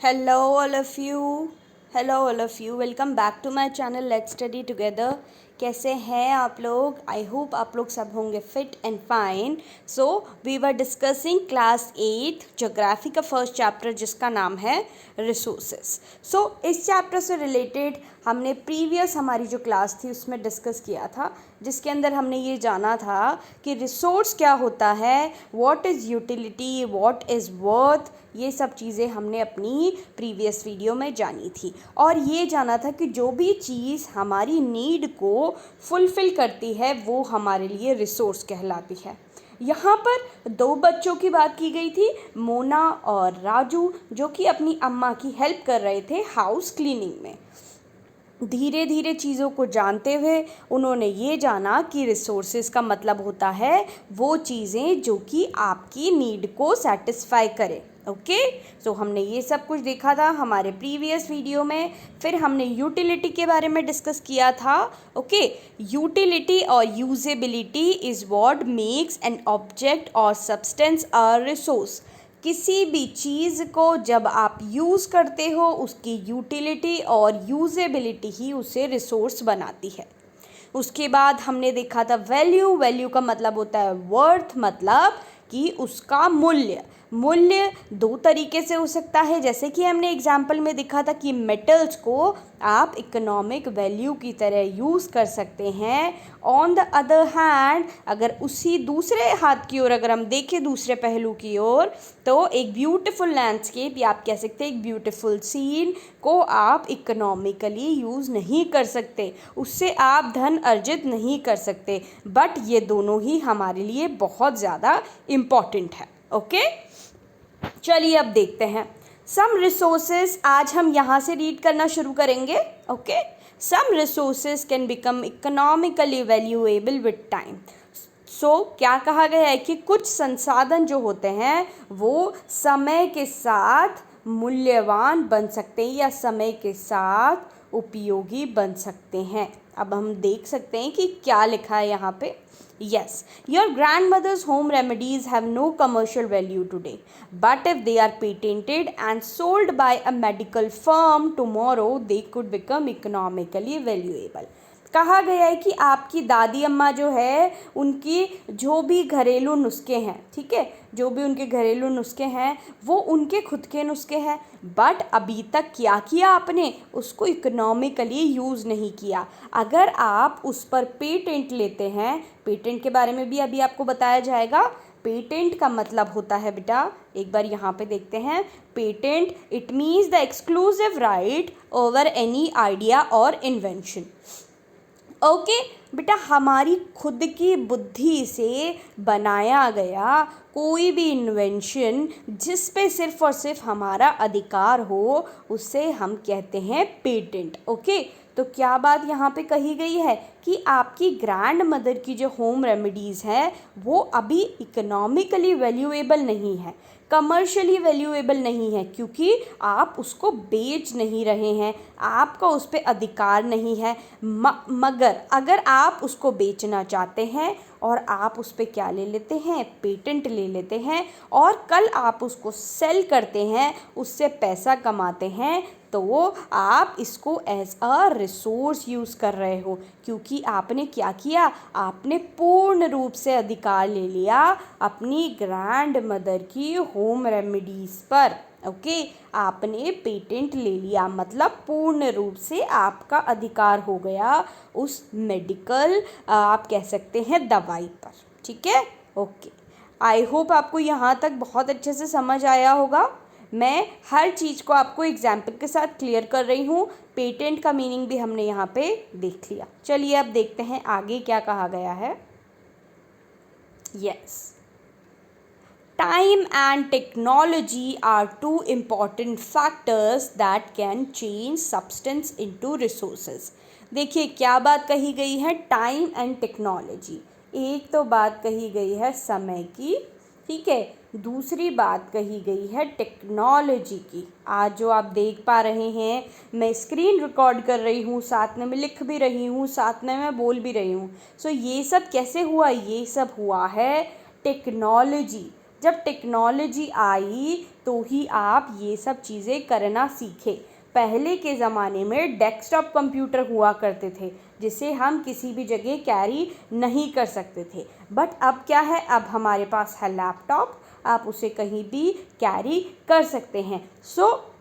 Hello, all of you. Hello, all of you. Welcome back to my channel. Let's study together. कैसे हैं आप लोग? I hope आप लोग सब होंगे fit and fine. So we were discussing class 8 geography का फर्स्ट चैप्टर जिसका नाम है रिसोर्सेस. सो इस चैप्टर से रिलेटेड हमने प्रीवियस हमारी जो क्लास थी उसमें डिस्कस किया था, जिसके अंदर हमने ये जाना था कि रिसोर्स क्या होता है, what is utility, what is worth. ये सब चीज़ें हमने अपनी प्रीवियस वीडियो में जानी थी और ये जाना था कि जो भी चीज़ हमारी नीड को फुलफ़िल करती है वो हमारे लिए रिसोर्स कहलाती है. यहाँ पर दो बच्चों की बात की गई थी, मोना और राजू, जो कि अपनी अम्मा की हेल्प कर रहे थे हाउस क्लीनिंग में. धीरे धीरे चीज़ों को जानते हुए उन्होंने ये जाना कि रिसोर्सेज का मतलब होता है वो चीज़ें जो कि आपकी नीड को सेटिस्फाई करें. ओके, सो हमने ये सब कुछ देखा था हमारे प्रीवियस वीडियो में. फिर हमने यूटिलिटी के बारे में डिस्कस किया था. ओके, यूटिलिटी और usability is what makes an object और सब्सटेंस अ रिसोर्स. किसी भी चीज़ को जब आप यूज़ करते हो उसकी यूटिलिटी और यूजेबिलिटी ही उसे रिसोर्स बनाती है. उसके बाद हमने देखा था वैल्यू. वैल्यू का मतलब होता है वर्थ, मतलब कि उसका मूल्य. मूल्य दो तरीके से हो सकता है, जैसे कि हमने एग्जाम्पल में देखा था कि मेटल्स को आप इकोनॉमिक वैल्यू की तरह यूज़ कर सकते हैं. ऑन द अदर हैंड, अगर उसी दूसरे हाथ की ओर अगर हम देखें, दूसरे पहलू की ओर, तो एक ब्यूटीफुल लैंडस्केप या आप कह सकते हैं एक ब्यूटीफुल सीन को आप इकोनॉमिकली यूज़ नहीं कर सकते, उससे आप धन अर्जित नहीं कर सकते. बट ये दोनों ही हमारे लिए बहुत ज़्यादा इम्पॉर्टेंट है. ओके, चलिए अब देखते हैं सम रिसोर्सेज. आज हम यहाँ से रीड करना शुरू करेंगे. Okay, some resources can become economically valuable with time. So क्या कहा गया है कि कुछ संसाधन जो होते हैं वो समय के साथ मूल्यवान बन सकते हैं या समय के साथ उपयोगी बन सकते हैं. अब हम देख सकते हैं कि क्या लिखा है यहाँ पे. Yes, your grandmother's home remedies have no commercial value today, but if they are patented and sold by a medical firm tomorrow, they could become economically valuable. कहा गया है कि आपकी दादी अम्मा जो है उनकी जो भी घरेलू नुस्खे हैं, ठीक है, जो भी उनके घरेलू नुस्खे हैं वो उनके खुद के नुस्खे हैं, बट अभी तक क्या किया आपने, उसको इकोनॉमिकली यूज़ नहीं किया. अगर आप उस पर पेटेंट लेते हैं, पेटेंट के बारे में भी अभी आपको बताया जाएगा. पेटेंट का मतलब होता है बेटा, एक बार यहाँ पे देखते हैं. Patent it means the exclusive right over any idea और इन्वेंशन. ओके बेटा, हमारी खुद की बुद्धि से बनाया गया कोई भी इन्वेंशन जिस पे सिर्फ और सिर्फ हमारा अधिकार हो उसे हम कहते हैं पेटेंट. ओके, तो क्या बात यहाँ पे कही गई है कि आपकी ग्रैंड मदर की जो होम रेमेडीज़ हैं वो अभी इकोनॉमिकली वैल्यूएबल नहीं है, कमर्शियली वैल्यूएबल नहीं है, क्योंकि आप उसको बेच नहीं रहे हैं, आपका उस पर अधिकार नहीं है. मगर अगर आप उसको बेचना चाहते हैं और आप उस पर क्या ले लेते हैं, पेटेंट ले लेते हैं, और कल आप उसको सेल करते हैं, उससे पैसा कमाते हैं, तो आप इसको एज अ रिसोर्स यूज़ कर रहे हो, क्योंकि आपने क्या किया, आपने पूर्ण रूप से अधिकार ले लिया अपनी ग्रैंड मदर की होम रेमेडीज़ पर. ओके, आपने पेटेंट ले लिया, मतलब पूर्ण रूप से आपका अधिकार हो गया उस मेडिकल आप कह सकते हैं दवाई पर. ठीक है, ओके. आई होप आपको यहाँ तक बहुत अच्छे से समझ आया होगा. मैं हर चीज़ को आपको एग्जाम्पल के साथ क्लियर कर रही हूँ. पेटेंट का मीनिंग भी हमने यहाँ पे देख लिया. चलिए अब देखते हैं आगे क्या कहा गया है. Yes, time and technology are two important factors that can change substance into resources. देखिए क्या बात कही गई है, टाइम एंड टेक्नोलॉजी. एक तो बात कही गई है समय की, ठीक है, दूसरी बात कही गई है टेक्नोलॉजी की. आज जो आप देख पा रहे हैं, मैं स्क्रीन रिकॉर्ड कर रही हूँ, साथ में मैं लिख भी रही हूँ, साथ में मैं बोल भी रही हूँ. सो ये सब कैसे हुआ, ये सब हुआ है टेक्नोलॉजी. जब टेक्नोलॉजी आई तो ही आप ये सब चीज़ें करना सीखे। पहले के ज़माने में डेस्कटॉप कंप्यूटर हुआ करते थे जिसे हम किसी भी जगह कैरी नहीं कर सकते थे, बट अब क्या है, अब हमारे पास है लैपटॉप, आप उसे कहीं भी कैरी कर सकते हैं।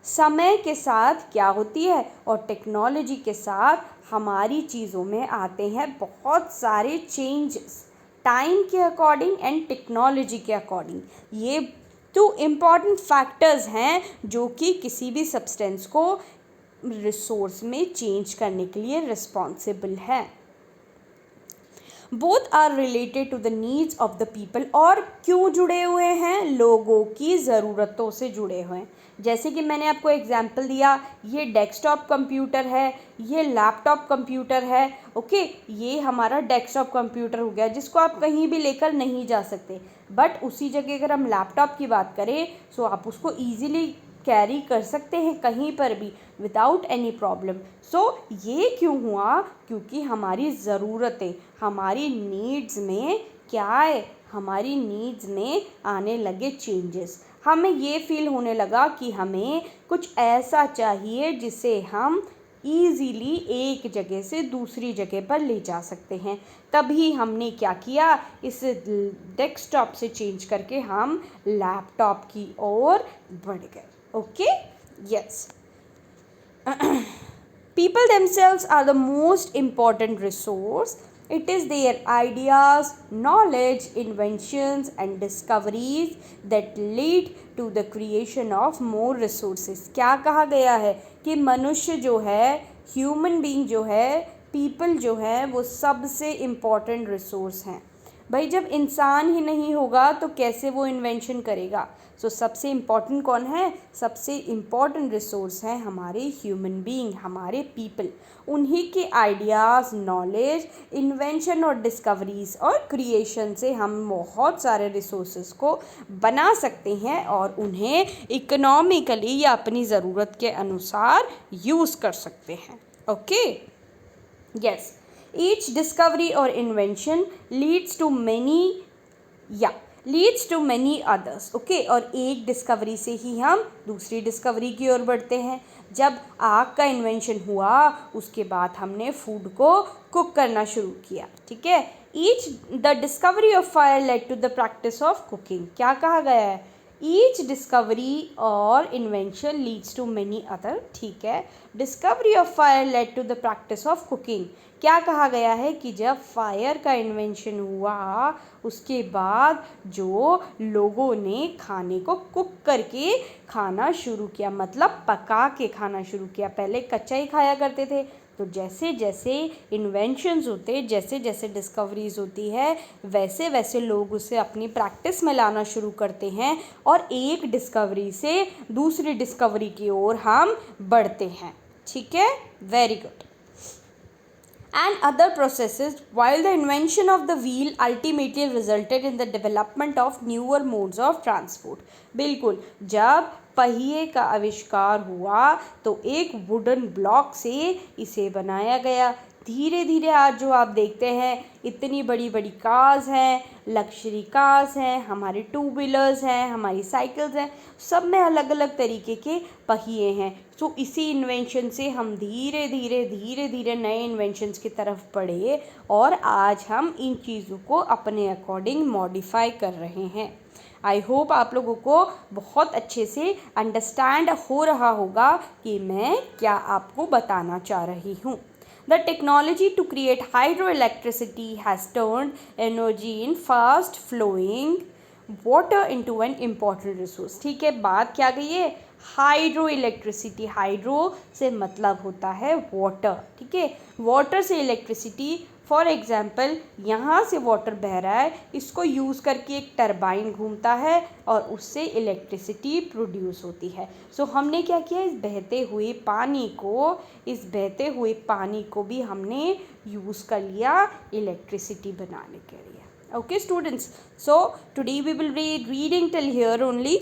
समय के साथ क्या होती है और टेक्नोलॉजी के साथ हमारी चीज़ों में आते हैं बहुत सारे चेंजेस, टाइम के अकॉर्डिंग एंड टेक्नोलॉजी के अकॉर्डिंग। ये टू इम्पॉर्टेंट फैक्टर्स हैं जो कि किसी भी सब्सटेंस को रिसोर्स में चेंज करने के लिए रिस्पॉन्सिबल है। Both are related to the needs of the people. और क्यों जुड़े हुए हैं? लोगों की ज़रूरतों से जुड़े हुए हैं। जैसे कि मैंने आपको एग्जाम्पल दिया, ये डेस्कटॉप कंप्यूटर है, ये लैपटॉप कंप्यूटर है, ओके। ये हमारा डेस्कटॉप कंप्यूटर हो गया जिसको आप कहीं भी लेकर नहीं जा सकते, बट उसी जगह अगर हम लैपटॉप की बात करें तो आप उसको ईजिली कैरी कर सकते हैं कहीं पर भी विदाउट एनी प्रॉब्लम। ये क्यों हुआ? क्योंकि हमारी ज़रूरतें, हमारी नीड्स में क्या है, हमारी नीड्स में आने लगे चेंजेस। हमें ये फील होने लगा कि हमें कुछ ऐसा चाहिए जिसे हम ईज़िली एक जगह से दूसरी जगह पर ले जा सकते हैं। तभी हमने क्या किया, इस डेस्कटॉप से चेंज करके हम लैपटॉप की ओर बढ़ गए। Okay, yes. People themselves are the most important resource. It is their ideas, knowledge, inventions and discoveries that lead to the creation of more resources. क्या कहा गया है कि मनुष्य जो है, ह्यूमन बीइंग जो है, पीपल जो है, वो सबसे इम्पॉर्टेंट रिसोर्स हैं। भाई जब इंसान ही नहीं होगा तो कैसे वो इन्वेंशन करेगा? सबसे इम्पॉर्टेंट कौन है? सबसे इम्पॉर्टेंट रिसोर्स है हमारे ह्यूमन बीइंग, हमारे पीपल। उन्हीं के आइडियाज़, नॉलेज, इन्वेंशन और डिस्कवरीज और क्रिएशन से हम बहुत सारे रिसोर्सेज को बना सकते हैं और उन्हें इकोनॉमिकली या अपनी ज़रूरत के अनुसार यूज़ कर सकते हैं। Okay, yes. ईच डिस्कवरी और invention leads to many others. Okay, और एक डिस्कवरी से ही हम दूसरी डिस्कवरी की ओर बढ़ते हैं। जब आग का इन्वेंशन हुआ उसके बाद हमने फूड को कुक करना शुरू किया, ठीक है। The discovery of fire led to the practice of cooking. क्या कहा गया है? ईच डिस्कवरी और invention leads to many other, ठीक है। Discovery of fire led to the practice of cooking. क्या कहा गया है कि जब फायर का इन्वेंशन हुआ उसके बाद जो लोगों ने खाने को कुक करके खाना शुरू किया, मतलब पका के खाना शुरू किया। पहले कच्चा ही खाया करते थे। तो जैसे जैसे इन्वेंशंस होते, जैसे जैसे डिस्कवरीज होती है, वैसे वैसे लोग उसे अपनी प्रैक्टिस में लाना शुरू करते हैं और एक डिस्कवरी से दूसरी डिस्कवरी की ओर हम बढ़ते हैं, ठीक है। Very good. And other processes, while the invention of the wheel ultimately resulted in the development of newer modes of transport. बिल्कुल, जब पहिए का आविष्कार हुआ तो एक वुडन ब्लॉक से इसे बनाया गया। धीरे धीरे आज जो आप देखते हैं इतनी बड़ी बड़ी कार्स हैं, लग्जरी कार्स हैं, हमारे टू व्हीलर्स हैं, हमारी साइकिल्स हैं, सब में अलग अलग तरीके के पहिए हैं। इसी इन्वेंशन से हम धीरे धीरे नए इन्वेंशंस की तरफ बढ़े और आज हम इन चीज़ों को अपने अकॉर्डिंग मॉडिफाई कर रहे हैं। आई होप आप लोगों को बहुत अच्छे से अंडरस्टैंड हो रहा होगा कि मैं क्या आपको बताना चाह रही हूँ। The technology to create hydroelectricity has turned energy in fast flowing water into an important resource. ठीक है, बात क्या गई है? Hydro electricity. हाइड्रो से मतलब होता है वाटर, ठीक है। वाटर से इलेक्ट्रिसिटी, फॉर एग्जाम्पल यहाँ से वाटर बह रहा है, इसको यूज़ करके एक टरबाइन घूमता है और उससे इलेक्ट्रिसिटी प्रोड्यूस होती है। हमने क्या किया, इस बहते हुए पानी को भी हमने यूज़ कर लिया इलेक्ट्रिसिटी बनाने के लिए। Okay students, today we will be reading till here only.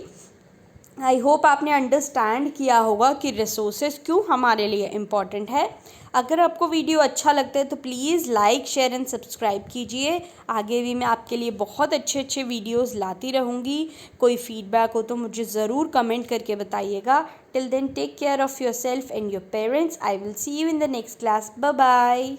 I hope आपने अंडरस्टैंड किया होगा कि रिसोर्सेज क्यों हमारे लिए इम्पॉर्टेंट है। अगर आपको वीडियो अच्छा लगता है तो please like share and subscribe कीजिए। आगे भी मैं आपके लिए बहुत अच्छे अच्छे वीडियोस लाती रहूँगी। कोई फीडबैक हो तो मुझे ज़रूर कमेंट करके बताइएगा। Till then take care of yourself and your parents. I will see you in the next class. Bye bye.